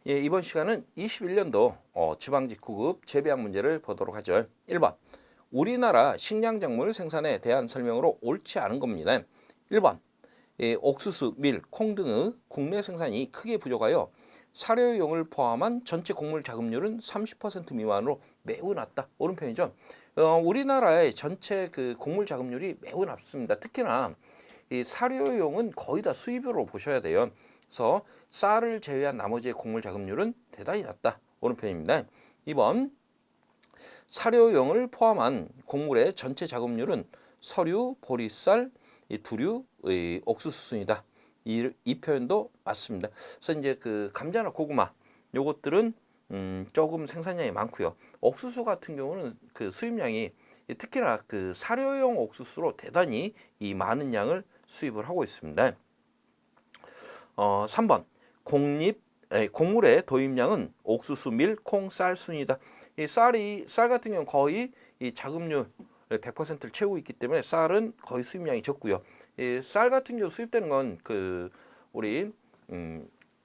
예, 이번 시간은 21년도 지방직구급 재배학 문제를 보도록 하죠. 1번. 우리나라 식량작물 생산에 대한 설명으로 옳지 않은 겁니다. 1번. 옥수수, 밀, 콩 등의 국내 생산이 크게 부족하여 사료용을 포함한 전체 곡물 자급률은 30% 미만으로 매우 낮다. 옳은 편이죠. 우리나라의 전체 그 곡물 자급률이 매우 낮습니다. 특히나 이 사료용은 거의 다 수입으로 보셔야 돼요. 그래서 쌀을 제외한 나머지의 곡물 자급률은 대단히 낮다. 옳은 편입니다. 2번. 사료용을 포함한 곡물의 전체 자급률은 서류, 보리쌀, 두류, 옥수수 순이다. 이 표현도 맞습니다. 그래서 이제 그 감자나 고구마 요것들은 조금 생산량이 많고요. 옥수수 같은 경우는 그 수입량이 특히나 그 사료용 옥수수로 대단히 이 많은 양을 수입을 하고 있습니다. 3번. 곡물의 도입량은 옥수수, 밀, 콩, 쌀 순이다. 이 쌀 같은 경우는 거의 이 자급률 100%를 채우고 있기 때문에 쌀은 거의 수입량이 적고요. 이 쌀 같은 경우 수입되는 건 그 우리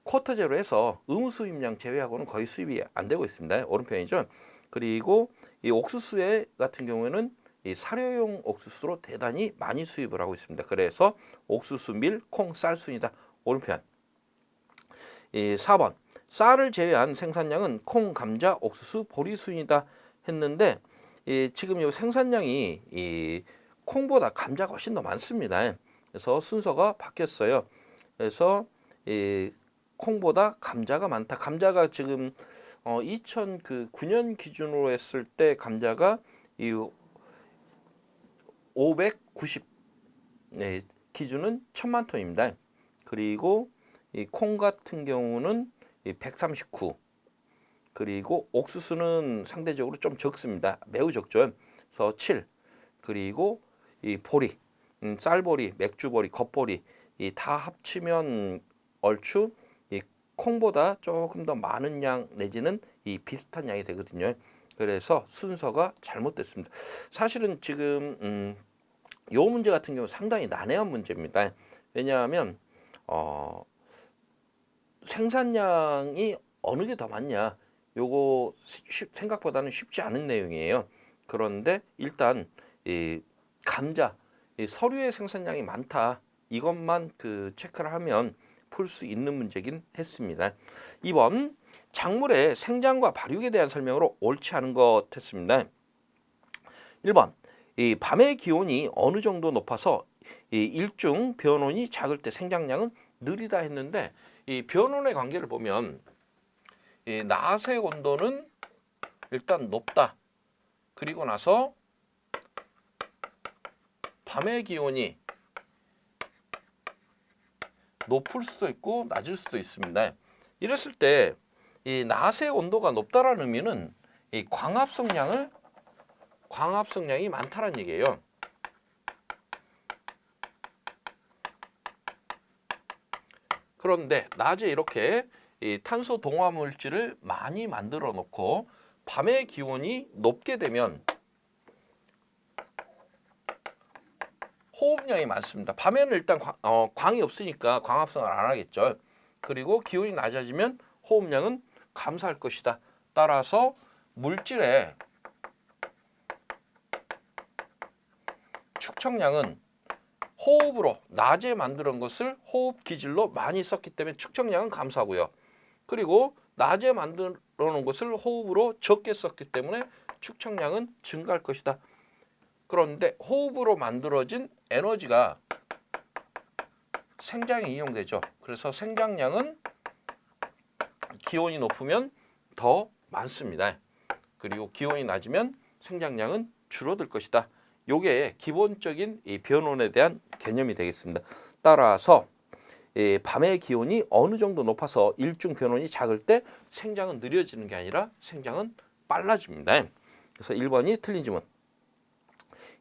쿼터제로 해서 의무 수입량 제외하고는 거의 수입이 안 되고 있습니다. 옳은 편이죠. 그리고 이 옥수수 같은 경우에는 이 사료용 옥수수로 대단히 많이 수입을 하고 있습니다. 그래서 옥수수, 밀, 콩, 쌀 순이다. 옳은 편. 4번. 쌀을 제외한 생산량은 콩, 감자, 옥수수, 보리 순이다 했는데 지금 이 생산량이 이 콩보다 감자가 훨씬 더 많습니다. 그래서 순서가 바뀌었어요. 그래서 콩보다 감자가 많다. 감자가 지금 2009년 기준으로 했을 때 감자가 이 590 기준은 1000만 톤입니다. 그리고 이 콩 같은 경우는 139. 그리고 옥수수는 상대적으로 좀 적습니다. 매우 적죠. 그래서 7. 그리고 이 보리, 쌀보리, 맥주보리, 겉보리 이 다 합치면 얼추 이 콩보다 조금 더 많은 양 내지는 이 비슷한 양이 되거든요. 그래서 순서가 잘못됐습니다. 사실은 지금 요 문제 같은 경우 상당히 난해한 문제입니다. 왜냐하면 생산량이 어느 게 더 많냐 요거 생각보다는 쉽지 않은 내용이에요. 그런데 일단 이 감자 이 서류의 생산량이 많다 이것만 그 체크를 하면 풀 수 있는 문제긴 했습니다. 2번. 작물의 생장과 발육에 대한 설명으로 옳지 않은 것 했습니다. 1번. 이 밤의 기온이 어느 정도 높아서 이 일중 변온이 작을 때 생장량은 느리다 했는데 이 변온의 관계를 보면 이 낮의 온도는 일단 높다. 그리고 나서 밤의 기온이 높을 수도 있고 낮을 수도 있습니다. 이랬을 때 이 낮의 온도가 높다라는 의미는 이 광합성량이 많다는 얘기예요. 그런데 낮에 이렇게 이 탄소 동화 물질을 많이 만들어 놓고 밤의 기온이 높게 되면 호흡량이 많습니다. 밤에는 일단 광이 없으니까 광합성을 안 하겠죠. 그리고 기온이 낮아지면 호흡량은 감소할 것이다. 따라서 물질의 축적량은 호흡으로 낮에 만드는 것을 호흡 기질로 많이 썼기 때문에 축적량은 감소하고요. 그리고 낮에 만들어 놓은 것을 호흡으로 적게 썼기 때문에 축적량은 증가할 것이다. 그런데 호흡으로 만들어진 에너지가 생장에 이용되죠. 그래서 생장량은 기온이 높으면 더 많습니다. 그리고 기온이 낮으면 생장량은 줄어들 것이다. 요게 기본적인 이 변온에 대한 개념이 되겠습니다. 따라서 밤의 기온이 어느 정도 높아서 일중 변온이 작을 때 생장은 느려지는 게 아니라 생장은 빨라집니다. 그래서 1번이 틀린 지문.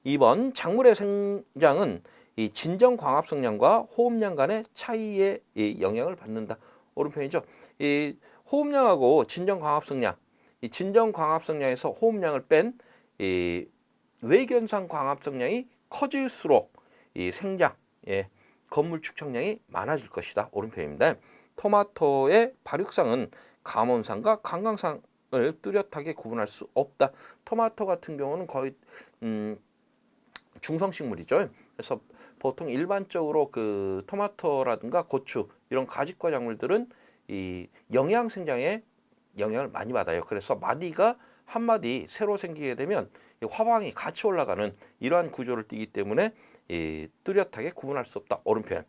2번. 작물의 생장은 이 진정 광합성량과 호흡량 간의 차이에 영향을 받는다. 옳은 편이죠. 이 호흡량하고 진정 광합성량, 이 진정 광합성량에서 호흡량을 뺀 이 외견상 광합성량이 커질수록 이 생장, 건물 축적량이 많아질 것이다. 옳은 편입니다. 토마토의 발육상은 감온산과 강강산을 뚜렷하게 구분할 수 없다. 토마토 같은 경우는 거의 중성식물이죠. 그래서 보통 일반적으로 그 토마토라든가 고추 이런 가지과 작물들은 이 영양 생장에 영향을 많이 받아요. 그래서 마디가 한 마디 새로 생기게 되면 이 화방이 같이 올라가는 이러한 구조를 띠기 때문에 뚜렷하게 구분할 수 없다. 옳은 표현.